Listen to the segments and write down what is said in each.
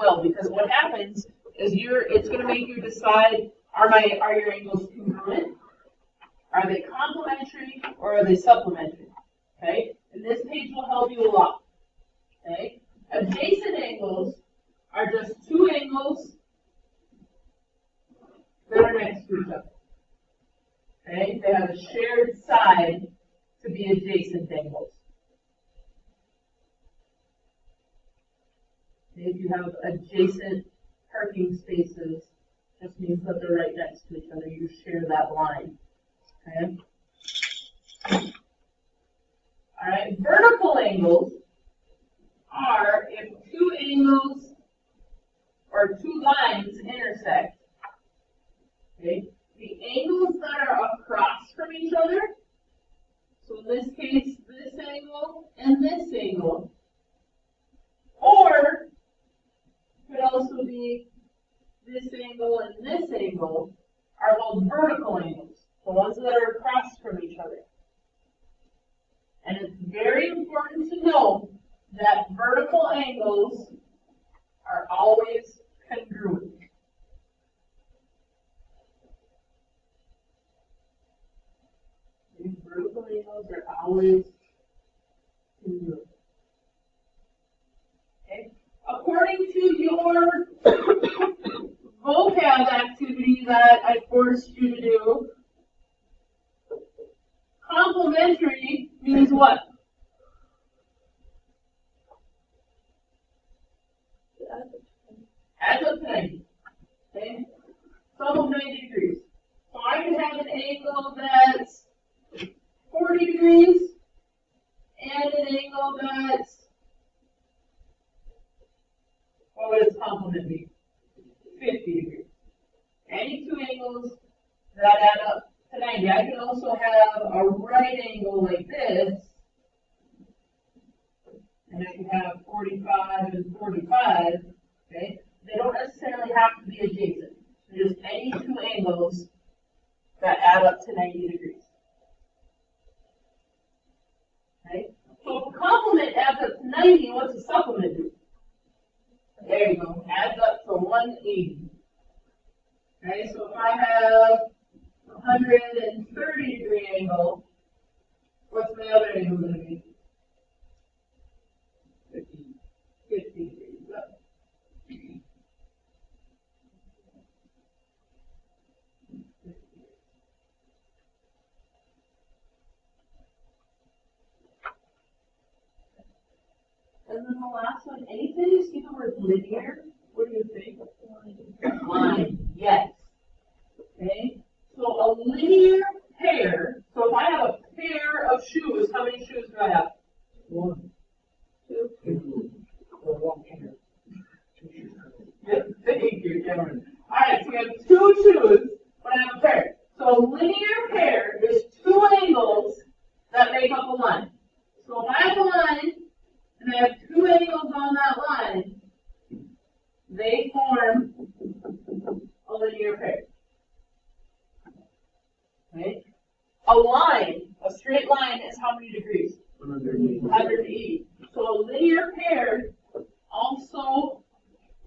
well, because what happens is it's going to make you decide, are your angles congruent? Are they complementary or are they supplementary? Okay? And this page will help you a lot. Okay? Adjacent angles are just two angles that are next to each other. Okay? They have a shared side to be adjacent angles. Okay? If you have adjacent parking spaces, just means that they're right next to each other. You share that line. Okay? Alright, vertical angles are if two angles or two lines intersect. Okay? The angles that are across from each other, so in this case, this angle and this angle, or could also be this angle and this angle, are called vertical angles, the ones that are across from each other. And it's very important to know that vertical angles are always congruent. These vertical angles are always congruent. Okay? According to your vocab activity that I forced you to do, complementary means what? Adds up to 90. Okay? Sum of 90 degrees. So I can have an angle that's 40 degrees and an angle that's, what does complement mean? 50 degrees. Any two angles that add up to 90. I can also have a right angle like this, and I can have 45 and 45, okay? They don't necessarily have to be adjacent. Just any two angles that add up to 90 degrees. Okay? So if a complement adds up to 90, what's a supplement do? There you go. Adds up to 180. Okay, so if I have 130 degree angle, what's my other angle going to be? 50 degrees. Up. And then the last one, anytime you see the word linear, what do you think? Line. Yes. Okay? So a linear pair, so if I have a pair of shoes, how many shoes do I have? One. Two. Or one pair. Yes, thank you, Cameron. Alright, so we have two shoes, but I have a pair. So a linear pair is two angles that make up a line. So if I have a line, and I have two angles on that line, they form a linear pair. Okay? A line, a straight line, is how many degrees? 180. 180. So a linear pair also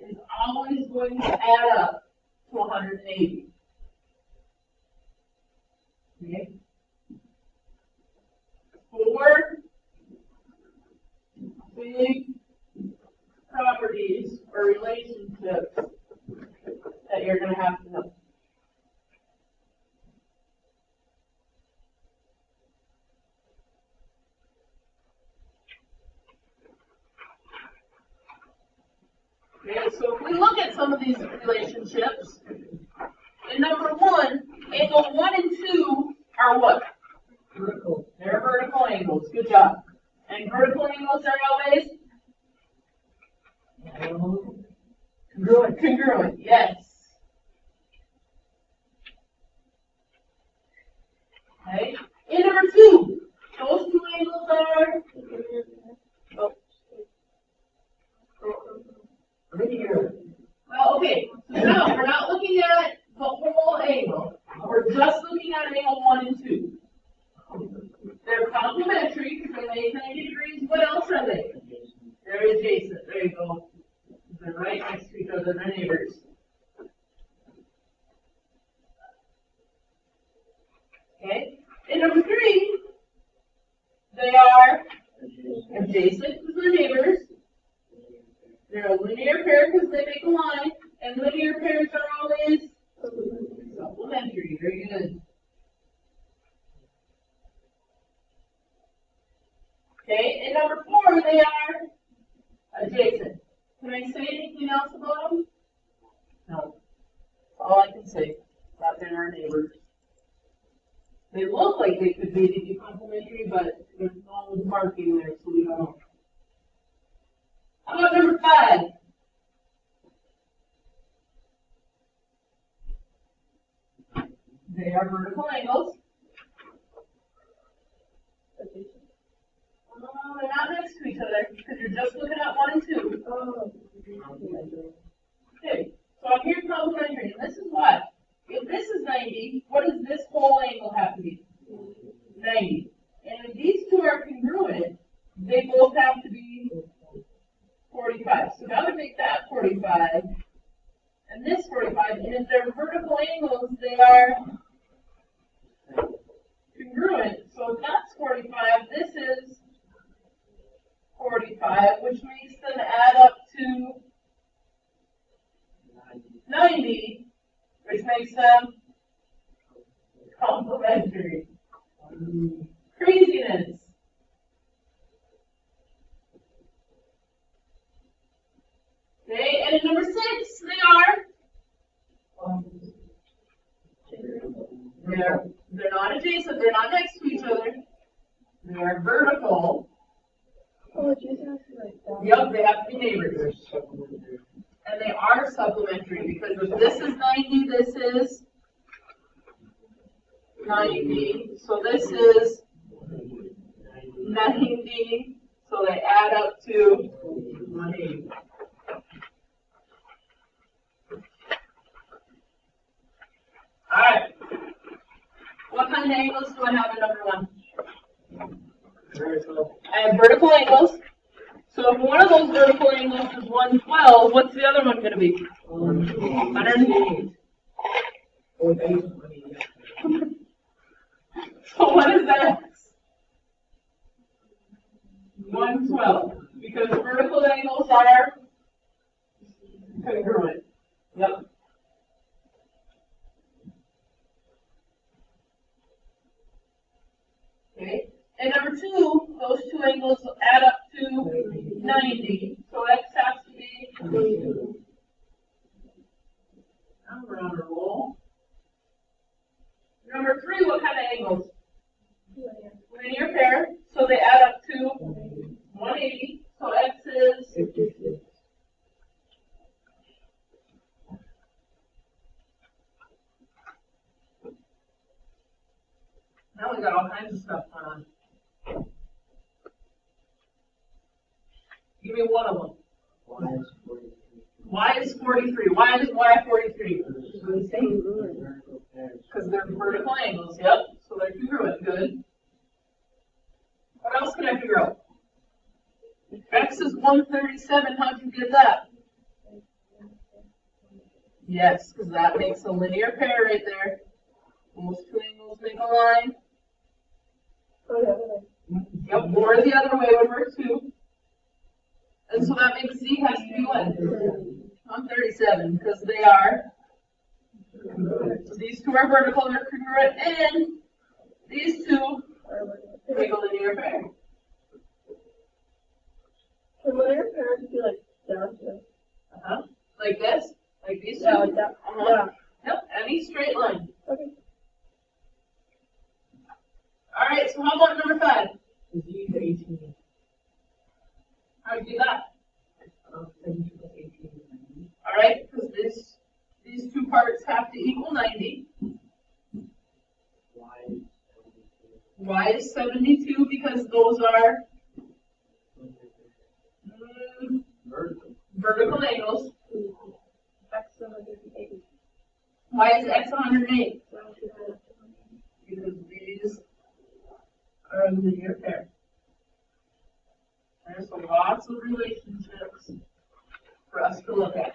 is always going to add up to 180. Okay? Four big properties or relationships that you're going to have to know. Okay, so if we look at some of these relationships, in number one, angle 1 and 2 are what? Vertical. They're vertical angles. Good job. And vertical angles are always? Congruent. Congruent, yes. Okay. In number 2, those two angles are? Linear. Well, okay. So now we're not looking at the whole angle. We're just looking at angle 1 and 2. They're complementary because they make 90 degrees. What else are they? They're adjacent. There you go. They're right next Adjacent because they're neighbors. They're a linear pair because they make a line. And linear pairs are always supplementary. Very good. Okay, and number 4, they are adjacent. Can I say anything else about them? No. That's all I can say. That they're our neighbors. They look like they could be complementary, but there's no marking there, so we don't know. How about number 5? They are vertical angles. They're not next to each other because you're just looking at 1 and 2. Okay, so I'm here complementary, and this is what? If this is 90, what does this whole angle have to be? 90. And if these two are congruent, they both have to be 45. So that would make that 45, and this 45. And if they're vertical angles, they are congruent. So if that's 45, this is 45, which makes them add up to 90, which makes them complementary. Craziness. Okay, and at number 6, they're not adjacent, they're not next to each other. They are vertical. Oh, adjacent has to be like that. Yep, they have to be neighbors. And they are supplementary because if this is 90, this is 90. So this is 90. So they add up to 180. Alright. What kind of angles do I have in number 1? I have vertical angles. So if one of those vertical angles is 112, what's the other one going to be? 108. So what is that? 112. Because vertical angles are congruent. Yep. Okay. And number 2, those two angles add up to 90. So X has to be. Now we're on a roll. Number 3, what kind of angles? Linear pair. So they add up to 180. So X is 56. Now we got all kinds of stuff going on. Give me one of them. Y is 43. Why is Y 43? Because they're vertical angles, yep. So they're congruent. Good. What else can I figure out? X is 137. How'd you get that? Yes, because that makes a linear pair right there. Those two angles make a line. Yep, or the other way would work too. And so that makes Z has to be what? 137, because they are. So these two are vertical, they're congruent, and these two make a linear pair. Can linear pairs be like down to? Like this? Like these two? Yeah, like that. Yeah. Yep, any straight line. Okay. Alright, so how about number 5? Z to 18. How do you do that? Alright, because these two parts have to equal 90. Y is 72 because those are vertical angles. X 180. Why is X 108? Because these are a linear pair. There's lots of relationships for us to look at.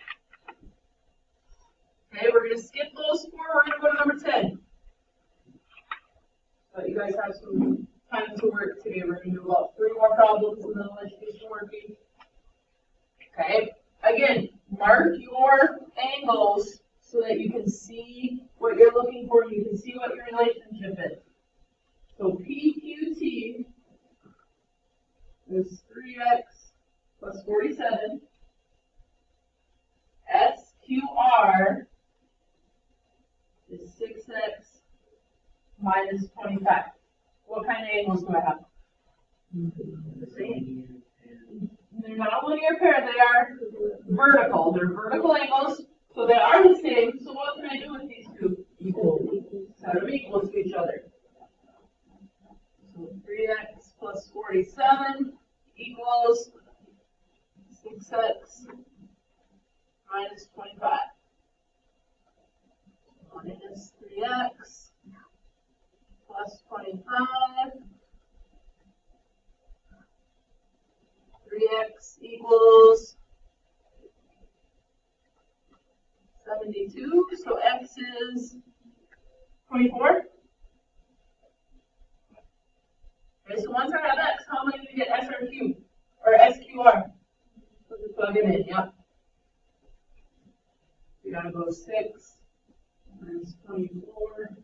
Okay, we're going to skip those 4. We're going to go to number 10. So you guys have some time to work today. We're going to do about 3 more problems. middle education working. Okay, again, mark your angles so that you can see what you're looking for and you can see what your relationship is. So PQT is 3x plus 47. SQR is 6x minus 25. What kind of angles do I have? The same. They're not a linear pair, they are vertical. They're vertical angles, so they are the same. So what can I do with these two? Equal. Set them equal to each other. So 3x plus 47 equals 6x minus 25. Minus 3x plus 25. 3x equals 72. So x is 24. Okay, so once I have x, how am I going to get SRQ? Or SQR? So just plug it in, yep. We gotta go 6 minus 24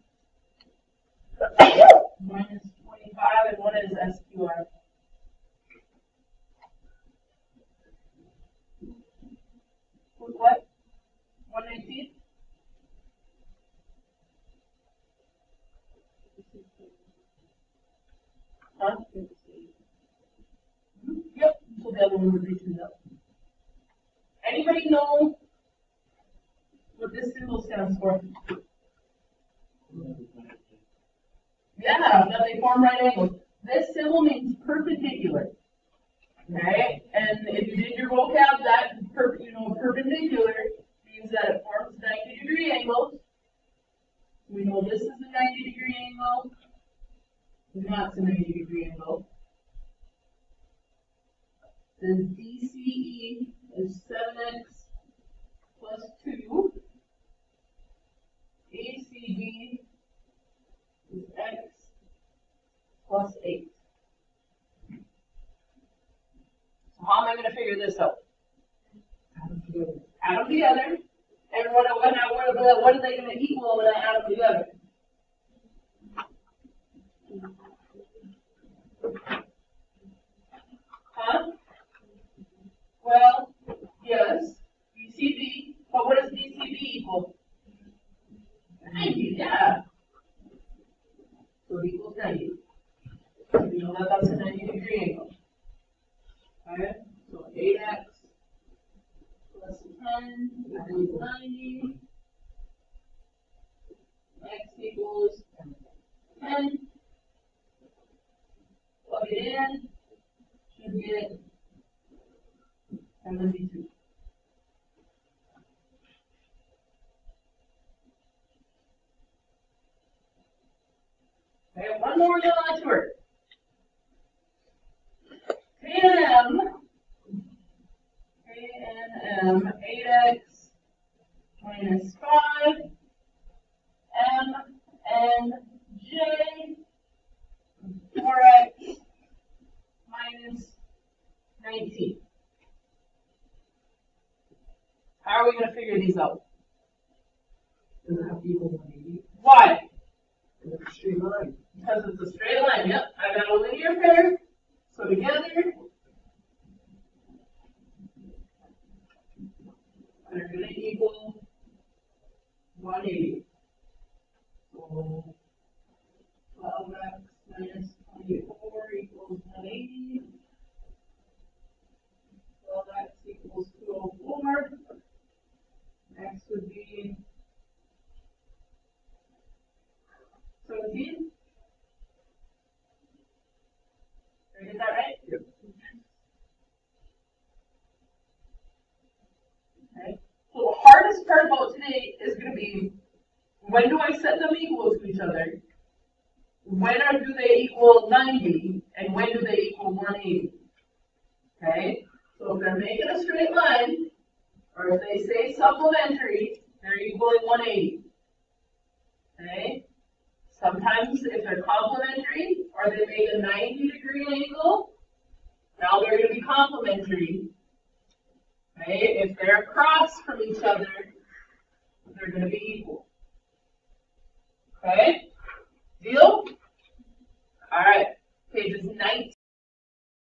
minus 25, and what is SQR? What? 119? Huh? Yep, so the other one would be 2 up. Anybody know what this symbol stands for? Yeah, that they form right angles. This symbol means perpendicular. Okay, and if you did your vocab, that perpendicular means that it forms 90-degree angles. We know this is a 90-degree angle. That's a 90-degree angle. Then DCE is 7x plus 2. ACB is x plus 8. So how am I going to figure this out? Add them together. And what are they going to equal when I add them together? Huh? Well, yes, DCB. But what does DCB equal? 90, yeah. So it equals 90. So you know that that's a 90-degree angle. Okay, so 8x plus 10 equals 90. X equals 10. Plug it in. Should get 72. Okay, one more we're going to work. K and M, 8x minus 5, M and J, 4x minus 19. How are we going to figure these out? Does it have to equal 180? Why? It's a straight line. Because it's a straight line. Yep, I got a linear pair. So together, they're going to equal 180. So 12x minus 24 equals 180. 12x equals 204. X would be 17. Did I get that right? Yep. Okay. So the hardest part about today is going to be, when do I set them equal to each other? When do they equal 90? And when do they equal 180? Okay? So if they're making a straight line, or if they say supplementary, they're equaling 180. Okay? Sometimes if they're complementary, or they make a 90-degree angle, Now they're going to be complementary. Okay? If they're across from each other, they're going to be equal. Okay? Deal? All right. Pages 19.